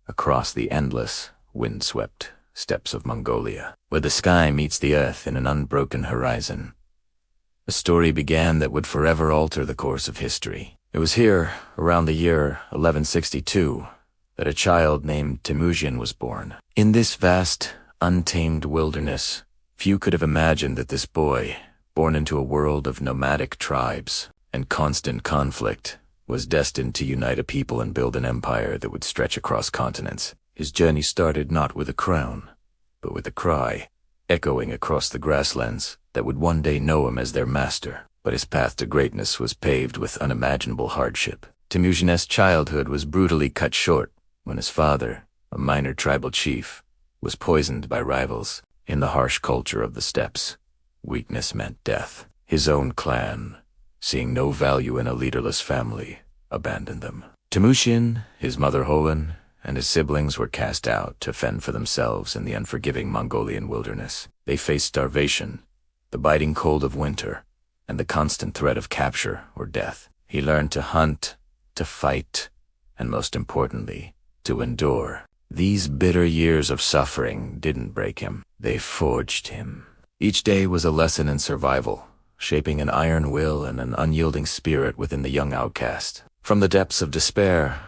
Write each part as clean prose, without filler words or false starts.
across the endless, wind-swept steppes of Mongolia, where the sky meets the earth in an unbroken horizon. A story began that would forever alter the course of history. It was here, around the year 1162, that a child named Temujin was born. In this vast, untamed wilderness, few could have imagined that this boy, born into a world of nomadic tribes and constant conflict, was destined to unite a people and build an empire that would stretch across continents. His journey started not with a crown, but with a cry, echoing across the grasslands that would one day know him as their master. But his path to greatness was paved with unimaginable hardship. Temujin's childhood was brutally cut short when his father, a minor tribal chief, was poisoned by rivals. In the harsh culture of the steppes, weakness meant death. His own clan, seeing no value in a leaderless family, abandoned them. Temujin, his mother Holen, and his siblings were cast out to fend for themselves in the unforgiving Mongolian wilderness. They faced starvation, the biting cold of winter, and the constant threat of capture or death. He learned to hunt, to fight, and most importantly, to endure. These bitter years of suffering didn't break him, they forged him. Each day was a lesson in survival, shaping an iron will and an unyielding spirit within the young outcast. From the depths of despair,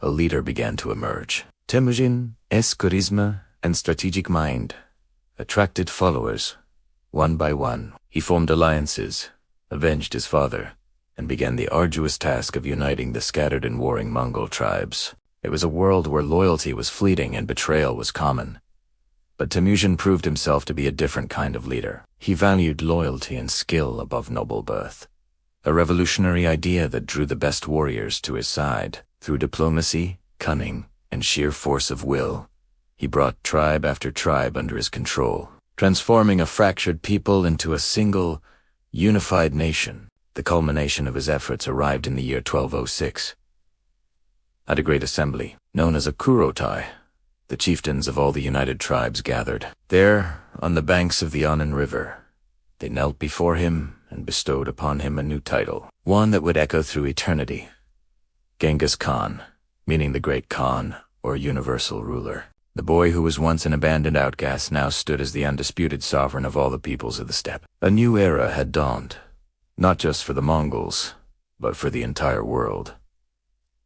a leader began to emerge. Temujin's charisma and strategic mind attracted followers. One by one, he formed alliances, avenged his father, and began the arduous task of uniting the scattered and warring Mongol tribes. It was a world where loyalty was fleeting and betrayal was common. But Temujin proved himself to be a different kind of leader. He valued loyalty and skill above noble birth, a revolutionary idea that drew the best warriors to his side. Through diplomacy, cunning, and sheer force of will, he brought tribe after tribe under his control, transforming a fractured people into a single, unified nation. The culmination of his efforts arrived in the year 1206. At a great assembly, known as a Kurotai, the chieftains of all the united tribes gathered. There, on the banks of the Anan River, they knelt before him and bestowed upon him a new title, one that would echo through eternity. Genghis Khan, meaning the Great Khan, or universal ruler. The boy who was once an abandoned outcast now stood as the undisputed sovereign of all the peoples of the steppe. A new era had dawned, not just for the Mongols, but for the entire world.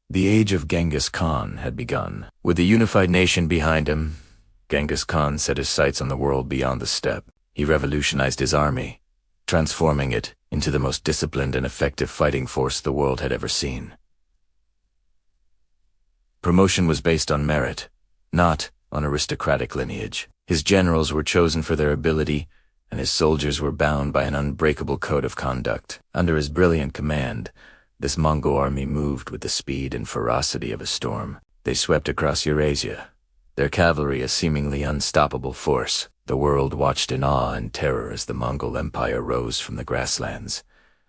The age of Genghis Khan had begun. With the unified nation behind him, Genghis Khan set his sights on the world beyond the steppe. He revolutionized his army, transforming it into the most disciplined and effective fighting force the world had ever seen. Promotion was based on merit, not on aristocratic lineage. His generals were chosen for their ability, and his soldiers were bound by an unbreakable code of conduct. Under his brilliant command, this Mongol army moved with the speed and ferocity of a storm. They swept across Eurasia, their cavalry a seemingly unstoppable force. The world watched in awe and terror as the Mongol Empire rose from the grasslands,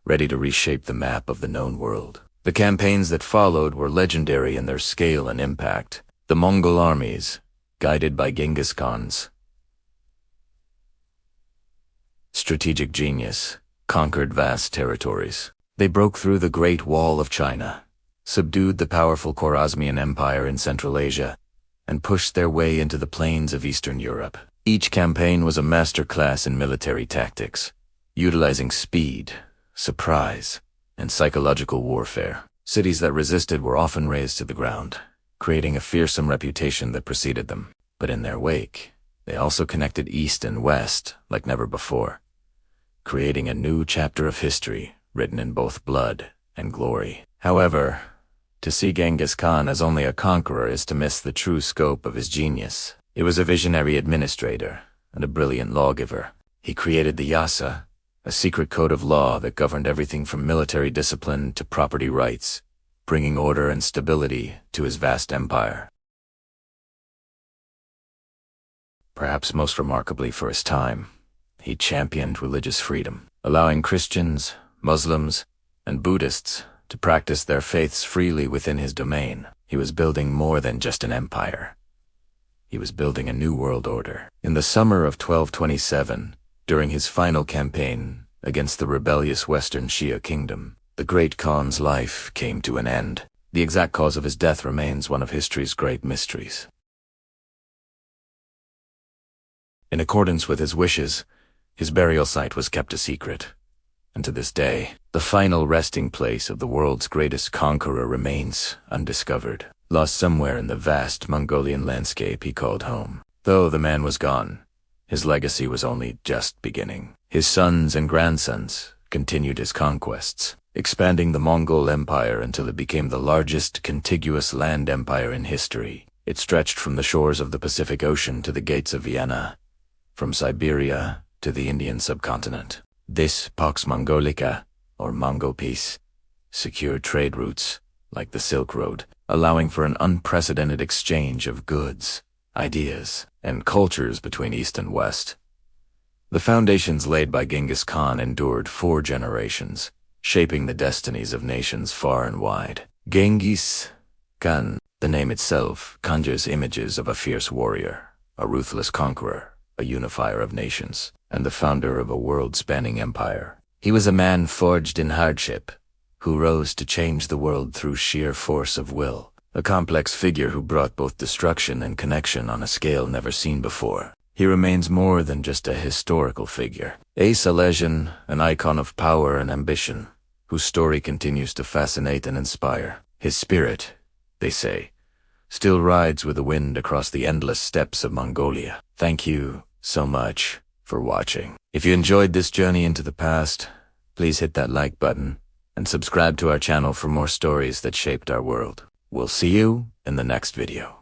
ready to reshape the map of the known world. The campaigns that followed were legendary in their scale and impact. The Mongol armies, guided by Genghis Khan's strategic genius, conquered vast territories. They broke through the Great Wall of China, subdued the powerful Khwarezmian Empire in Central Asia, and pushed their way into the plains of Eastern Europe. Each campaign was a masterclass in military tactics, utilizing speed, surprise, and psychological warfare. Cities that resisted were often razed to the ground, creating a fearsome reputation that preceded them. But in their wake, they also connected East and West like never before, creating a new chapter of history written in both blood and glory. However, to see Genghis Khan as only a conqueror is to miss the true scope of his genius. He was a visionary administrator and a brilliant lawgiver. He created the Yasa, a secret code of law that governed everything from military discipline to property rights, bringing order and stability to his vast empire. Perhaps most remarkably for his time, he championed religious freedom, allowing Christians, Muslims, and Buddhists to practice their faiths freely within his domain. He was building more than just an empire. He was building a new world order. In the summer of 1227, during his final campaign against the rebellious Western Shia kingdom, the Great Khan's life came to an end. The exact cause of his death remains one of history's great mysteries. In accordance with his wishes, his burial site was kept a secret, and to this day, the final resting place of the world's greatest conqueror remains undiscovered, lost somewhere in the vast Mongolian landscape he called home. Though the man was gone, his legacy was only just beginning. His sons and grandsons continued his conquests, expanding the Mongol Empire until it became the largest contiguous land empire in history. It stretched from the shores of the Pacific Ocean to the gates of Vienna, from Siberia to the Indian subcontinent. This Pax Mongolica, or Mongol Peace, secured trade routes, like the Silk Road, allowing for an unprecedented exchange of goods, ideas, and cultures between East and West. The foundations laid by Genghis Khan endured 4 generations, shaping the destinies of nations far and wide. Genghis Khan, the name itself, conjures images of a fierce warrior, a ruthless conqueror, a unifier of nations, and the founder of a world-spanning empire. He was a man forged in hardship, who rose to change the world through sheer force of will, a complex figure who brought both destruction and connection on a scale never seen before. He remains more than just a historical figure, a Salesian, an icon of power and ambition, whose story continues to fascinate and inspire. His spirit, they say, still rides with the wind across the endless steppes of Mongolia. Thank you so much for watching. If you enjoyed this journey into the past, please hit that like button and subscribe to our channel for more stories that shaped our world. We'll see you in the next video.